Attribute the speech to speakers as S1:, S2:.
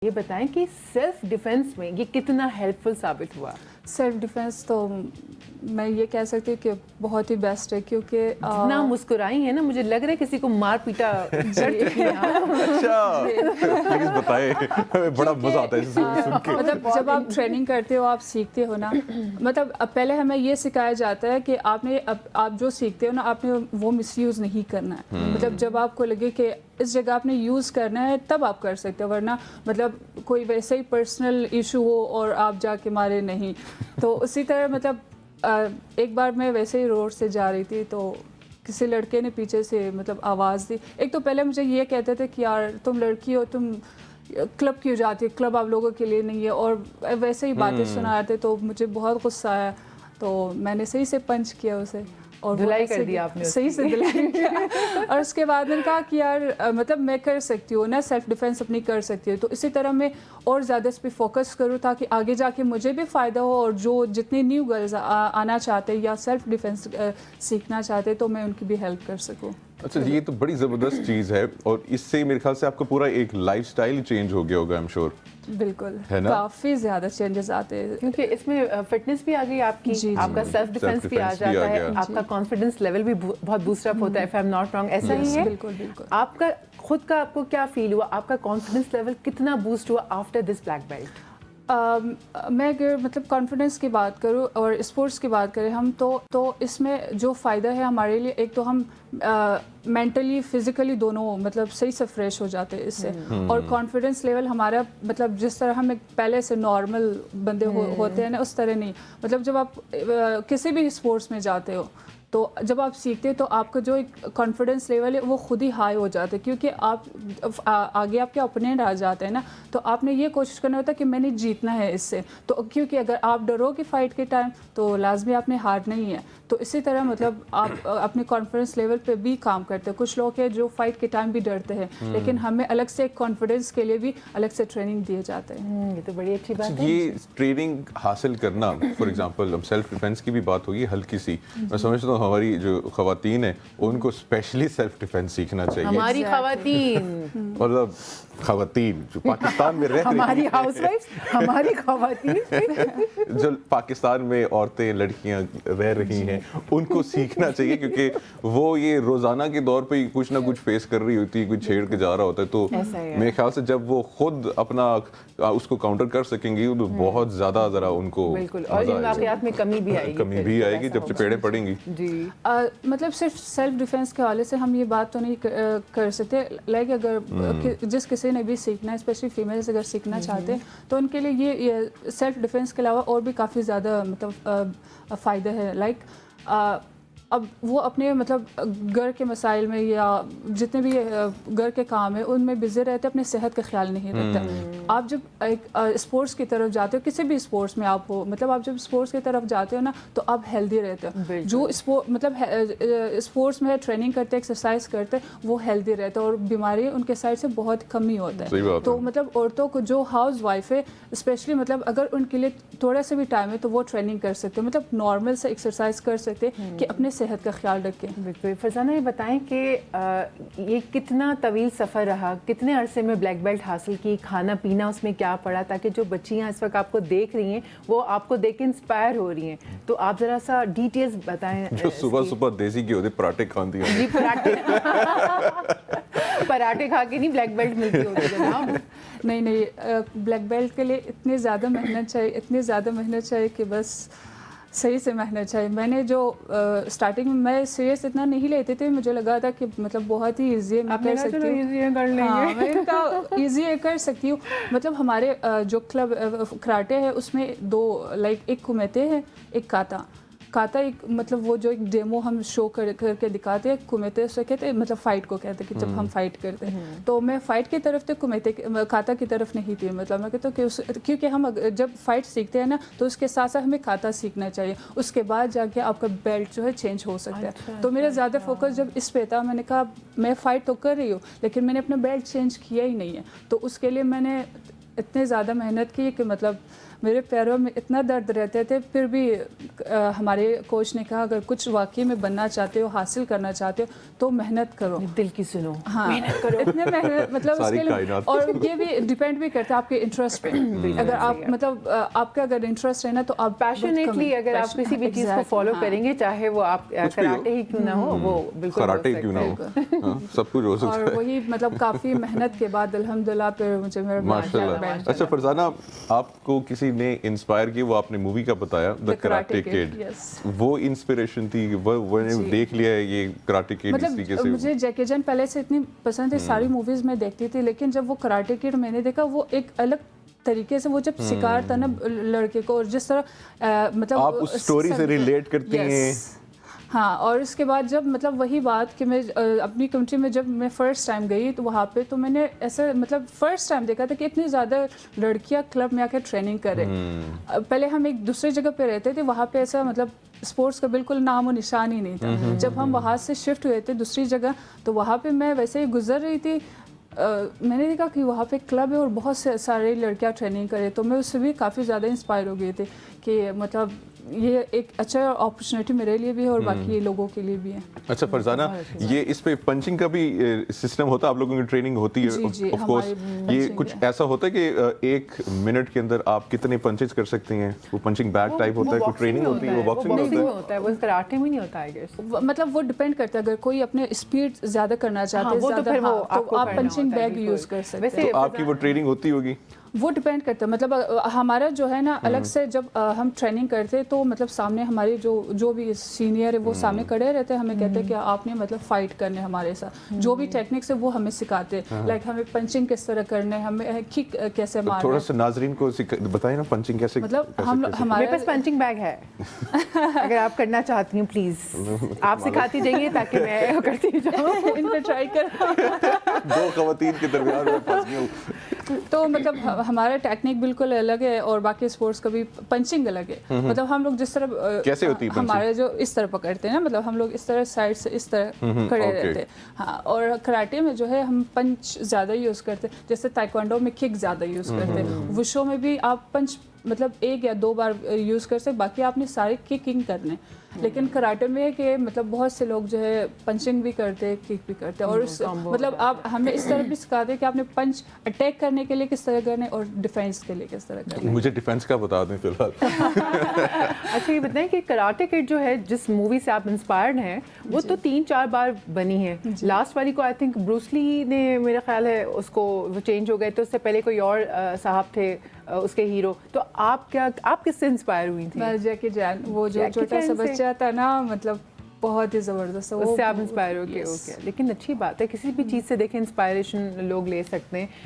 S1: ये बताएं कि सेल्फ डिफेंस में ये कितना हेल्पफुल साबित हुआ?
S2: सेल्फ डिफेंस तो मैं ये कह सकती हूँ कि बहुत ही बेस्ट है, क्योंकि
S1: जितना मुस्कुराई है ना, मुझे लग रहा है किसी को मार पीटा कर चुकी हैं आप।
S3: अच्छा, प्लीज बताएं, हमें बड़ा मजा आता है इसे सुन के।
S2: मतलब जब आप ट्रेनिंग करते हो, आप सीखते हो ना, मतलब पहले हमें ये सिखाया जाता है कि आप जो सीखते हो ना, आपने वो मिसयूज़ नहीं करना है। मतलब जब आपको लगे कि इस जगह आपने यूज़ करना है तब आप कर सकते हो, वरना मतलब कोई वैसे ही पर्सनल इशू हो और आप जाके मारे नहीं। तो उसी तरह मतलब एक बार मैं वैसे ही रोड से जा रही थी, तो किसी लड़के ने पीछे से मतलब आवाज़ दी। एक तो पहले मुझे ये कहते थे कि यार तुम लड़की हो, तुम क्लब क्यों जाती हो, क्लब आप लोगों के लिए नहीं है, और वैसे ही बातें सुना रहे थे। तो मुझे बहुत गुस्सा आया, तो मैंने सही से पंच किया उसे और
S1: धुलाई कर दिया आपने,
S2: सही से धुलाई किया। और उसके बाद मैंने कहा कि यार मतलब मैं कर सकती हूँ ना, सेल्फ डिफेंस अपनी कर सकती हूँ। तो इसी तरह मैं और ज़्यादा इस पर फोकस करूँ ताकि आगे जाके मुझे भी फ़ायदा हो, और जो जितने न्यू गर्ल्स आना चाहते हैं या सेल्फ डिफेंस सीखना चाहते हैं तो मैं उनकी भी हेल्प कर सकूँ।
S3: अच्छा जी, ये तो बड़ी ज़बरदस्त चीज़ है, और इससे मेरे ख्याल से आपका पूरा एक लाइफस्टाइल चेंज हो गया होगा, आई एम श्योर।
S2: बिल्कुल,
S3: है ना?
S2: काफ़ी ज़्यादा चेंजेस आते हैं,
S1: क्योंकि इसमें फिटनेस भी आ गई आपकी,
S2: जी,
S1: आपका सेल्फ डिफेंस भी आ जाता है, आपका कॉन्फिडेंस लेवल भी बहुत बूस्ट अप होता है, if I am not wrong, ऐसा ही है?
S2: बिल्कुल बिल्कुल।
S1: आपका खुद का आपको क्या फील हुआ, आपका कॉन्फिडेंस लेवल कितना बूस्ट हुआ आफ्टर दिस ब्लैक बेल्ट?
S2: मैं अगर मतलब कॉन्फिडेंस की बात करूँ और स्पोर्ट्स की बात करें हम, तो इसमें जो फ़ायदा है हमारे लिए, एक तो हम मेंटली फिज़िकली दोनों मतलब सही से फ्रेश हो जाते हैं इससे, और कॉन्फिडेंस लेवल हमारा मतलब जिस तरह हम एक पहले से नॉर्मल बंदे होते हैं ना, उस तरह नहीं। मतलब जब आप किसी भी स्पोर्ट्स में जाते हो, तो जब आप सीखते हैं तो आपका जो एक कॉन्फिडेंस लेवल है वो खुद ही हाई हो जाता है, क्योंकि आप आगे आपके ओपोनेंट आ जाते हैं ना, तो आपने ये कोशिश करना होता है कि मैंने जीतना है इससे। तो क्योंकि अगर आप डरोगे फाइट के टाइम तो लाजमी आपने हारना ही है। तो इसी तरह मतलब आप अपने कॉन्फिडेंस लेवल पे भी काम करते हैं। कुछ लोग हैं जो फाइट के टाइम भी डरते हैं, लेकिन हमें अलग से कॉन्फिडेंस के लिए भी अलग से ट्रेनिंग दिए जाते हैं।
S1: ये तो बड़ी अच्छी बात है।
S3: ये ट्रेनिंग हासिल करना, फॉर एग्जांपल अब सेल्फ डिफेंस की भी बात होगी हल्की सी, मैं समझता हूँ हमारी जो खवातीन है उनको स्पेशली सेल्फ डिफेंस सीखना चाहिए।
S1: हमारी खवातीन
S3: मतलब खवातीन जो पाकिस्तान में रह
S1: हमारी हाउसवाइफ्स, हमारी खवातीन
S3: जो पाकिस्तान में औरतें लड़कियां रह रही हैं, उनको सीखना चाहिए, क्योंकि वो ये रोजाना के दौर पे कुछ ना कुछ फेस कर रही होती है, कुछ छेड़ के जा रहा होता है। तो मेरे ख्याल से जब वो खुद अपना उसको काउंटर कर सकेंगी तो बहुत ज्यादा जरा उनको
S1: बिल्कुल, और इन वाकयात में कमी भी आएगी,
S3: जब चपेड़ें पड़ेंगी
S1: जी।
S2: मतलब सिर्फ सेल्फ डिफेंस के हवाले से हम ये बात तो नहीं कर सकते, लाइक अगर जिस किसी ने भी सीखना है, स्पेशली फीमेल्स अगर सीखना चाहते हैं, तो उनके लिए ये सेल्फ डिफेंस के अलावा और भी काफ़ी ज़्यादा मतलब फ़ायदे हैं। लाइक अब वो अपने मतलब घर के मसाइल में या जितने भी घर के काम है उनमें बिजी रहते, अपने सेहत का ख्याल नहीं रखते। आप जब एक स्पोर्ट्स की तरफ जाते हो, किसी भी स्पोर्ट्स में आप हो, मतलब आप जब स्पोर्ट्स की तरफ जाते हो ना, तो आप हेल्दी रहते हो। जो स्पोर्ट्स में ट्रेनिंग करते, एक्सरसाइज करते, वो हेल्दी रहते हैं और बीमारी उनके साइड से बहुत कम ही होता है। तो मतलब औरतों को जो हाउस वाइफ है स्पेशली, मतलब अगर उनके लिए थोड़ा सा भी टाइम है तो वो ट्रेनिंग कर सकते हैं, मतलब नॉर्मल से एक्सरसाइज कर सकते हैं कि अपने सेहत का ख्याल रखें।
S1: बिल्कुल। फरजाना, ये बताएं कि ये कितना तवील सफ़र रहा, कितने अरसे में ब्लैक बेल्ट हासिल की, खाना पीना उसमें क्या पड़ा, ताकि जो बच्चियां इस वक्त आपको देख रही हैं वो आपको देख के इंस्पायर हो रही हैं, तो आप ज़रा सा डिटेल्स बताएं।
S3: जो सुबह सुबह देसी घी होते पराठे खाती हैं।
S1: जी, पराठे खा के नहीं ब्लैक बेल्ट मिलती होती जनाब।
S2: नहीं, ब्लैक बेल्ट के लिए इतनी ज़्यादा मेहनत चाहिए कि बस सही से मेहनत चाहिए। मैंने जो स्टार्टिंग में मैं सीरियस इतना नहीं लेती थी, मुझे लगा था कि मतलब बहुत ही ईजी है, मैं कर सकती हूँ, ईजी है, कर सकती हूँ। मतलब हमारे जो क्लब कराटे है उसमें दो, लाइक एक कुमेते है, एक काता एक मतलब वो जो एक डेमो हम शो करके दिखाते हैं, कुमेते से कहते हैं, मतलब फाइट को कहते हैं कि जब हम फाइट करते हैं। तो मैं फाइट की तरफ थे, काता की तरफ नहीं थी। मतलब मैं कहता हूँ कि क्योंकि हम जब फाइट सीखते हैं ना, तो उसके साथ साथ हमें काता सीखना चाहिए, उसके बाद जाके आपका बेल्ट जो है चेंज हो सकता है। तो मेरा ज़्यादा फोकस जब इस पे था, मैंने कहा मैं फ़ाइट तो कर रही हूँ लेकिन मैंने अपना बेल्ट चेंज किया ही नहीं है। तो उसके लिए मैंने इतने ज़्यादा मेहनत की कि मतलब मेरे पैरों में इतना दर्द रहते थे, फिर भी हमारे कोच ने कहा अगर कुछ वाकई में बनना चाहते हो, हासिल करना चाहते हो तो मेहनत करो,
S1: दिल की सुनो,
S2: हाँ मेहनत करो, इतने मेहनत मतलब
S3: सारी
S2: उसके लिए।
S3: कायनात।
S2: और ये भी डिपेंड भी करता है आपके इंटरेस्ट पे। अगर आप मतलब आपका अगर इंटरेस्ट है ना तो आप
S1: पैशनेटली अगर आप किसी भी चीज़ को फॉलो करेंगे, चाहे वो आप
S3: कुछ भी हो।
S1: कराटे ही क्यों ना हो, वो बिल्कुल हो
S3: कराटे क्यों ना हो, हाँ, सब कुछ हो सकता
S2: और
S3: है।
S2: वही मतलब काफ़ी मेहनत के बाद अल्हम्दुलिल्लाह फिर मुझे मेरा
S3: माशाल्लाह। अच्छा फरजाना, आपको किसी ने इंस्पायर किया, वो आपने मूवी का बताया द कराटे किड, वो इंस्पिरेशन थी, वो देख लिया है ये कराटे किड इस तरीके
S2: मतलब
S3: से?
S2: मुझे जैकी चैन पहले से इतनी पसंद थी, सारी मूवीज में देखती थी, लेकिन जब वो कराटे किड मैंने देखा, वो एक अलग तरीके से वो जब सिखाता ना लड़के को, और जिस तरह मतलब
S3: आप उस स्टोरी से रिलेट करती हैं।
S2: हाँ, और उसके बाद जब मतलब वही बात कि मैं अपनी कंट्री में जब मैं फ़र्स्ट टाइम गई तो वहाँ पे तो मैंने ऐसा मतलब फ़र्स्ट टाइम देखा था कि इतनी ज़्यादा लड़कियाँ क्लब में आकर ट्रेनिंग करें। पहले हम एक दूसरी जगह पे रहते थे, वहाँ पे ऐसा मतलब स्पोर्ट्स का बिल्कुल नाम और निशान ही नहीं था। जब हम वहाँ से शिफ्ट हुए थे दूसरी जगह, तो वहाँ पे मैं वैसे ही गुजर रही थी, मैंने देखा कि वहाँ पे क्लब है और बहुत से सारे लड़कियाँ ट्रेनिंग करे, तो मैं उससे भी काफ़ी ज़्यादा इंस्पायर हो गई थी कि मतलब ये एक अच्छा अपॉर्चुनिटी मेरे लिए भी है और बाकी लोगों के लिए भी है।
S3: अच्छा फरजाना, ये इस पे पंचिंग का भी सिस्टम होता है, आप लोगों की ट्रेनिंग होती है ऑफ कोर्स, ये कुछ ऐसा होता है कि 1 मिनट के अंदर आप कितने पंचेस कर सकते हैं? वो पंचिंग बैग टाइप होता है, कोई ट्रेनिंग होती है, वो बॉक्सिंग में
S1: होता है, वो कराटे में नहीं होता है।
S2: मतलब वो डिपेंड करता है, अगर कोई अपने स्पीड ज्यादा करना चाहते हैं तो आप पंचिंग बैग यूज कर सकते हैं।
S3: तो आपकी वो ट्रेनिंग होती होगी?
S2: वो डिपेंड करता है, मतलब हमारा जो है ना अलग से जब हम ट्रेनिंग करते हैं तो मतलब सामने हमारे जो भी सीनियर है वो सामने खड़े रहते हैं, हमें कहते हैं कि आपने मतलब फाइट करने हमारे साथ, जो भी टेक्निक्स है वो हमें सिखाते हैं, लाइक हमें पंचिंग किस तरह करने है, हमें किक कैसे मारना है।
S3: थोड़ा सा नाजरीन को बताइए ना पंचिंग कैसे,
S2: मतलब हम
S1: हमारे पास पंचिंग बैग है, अगर आप करना चाहती हैं प्लीज आप सिखाती जाइए ताकि मैं करती जाऊँ।
S2: इन पे ट्राई कर।
S3: 2 खवातीन के दरमियान में फंस गई हूँ।
S2: तो मतलब हमारा टेक्निक बिल्कुल अलग है और बाकी स्पोर्ट्स का भी पंचिंग अलग है। मतलब हम लोग जिस तरह
S3: कैसे होती है
S2: हमारे जो इस तरह पकड़ते हैं ना, मतलब हम लोग इस तरह साइड से इस तरह खड़े रहते हैं। हाँ, और कराटे में जो है हम पंच ज़्यादा यूज़ करते हैं, जैसे ताइक्वांडो में किक ज़्यादा यूज़ करते हैं, वुशो में भी आप पंच मतलब 1 या 2 बार यूज़ कर सकते, बाकी आपने सारे किकिंग करने। लेकिन कराटे में है कि मतलब बहुत से लोग जो है पंचिंग भी करते हैं, किक भी करते हैं, और मतलब आप हमें इस तरह भी सिखाते हैं कि आपने पंच अटैक करने के लिए किस तरह करने और डिफेंस के लिए किस तरह करने।
S3: मुझे डिफेंस का बता दें फिलहाल।
S1: अच्छा ये बताएं कि कराटे किड जो है, जिस मूवी से आप इंस्पायर्ड हैं, वो तो 3-4 बार बनी है। लास्ट वाली को आई थिंक ब्रूस ली ने, मेरा ख्याल है उसको वो चेंज हो गए, तो उससे पहले कोई और साहब थे उसके हीरो। तो आप किससे इंस्पायर हुई थी?
S2: जैकी चैन, वो जो छोटा सा बच्चा था ना, मतलब बहुत ही ज़बरदस्त,
S1: उससे आप इंस्पायर हो गए। ओके, लेकिन अच्छी बात है, किसी भी चीज़ से देखें इंस्पायरेशन लोग ले सकते हैं।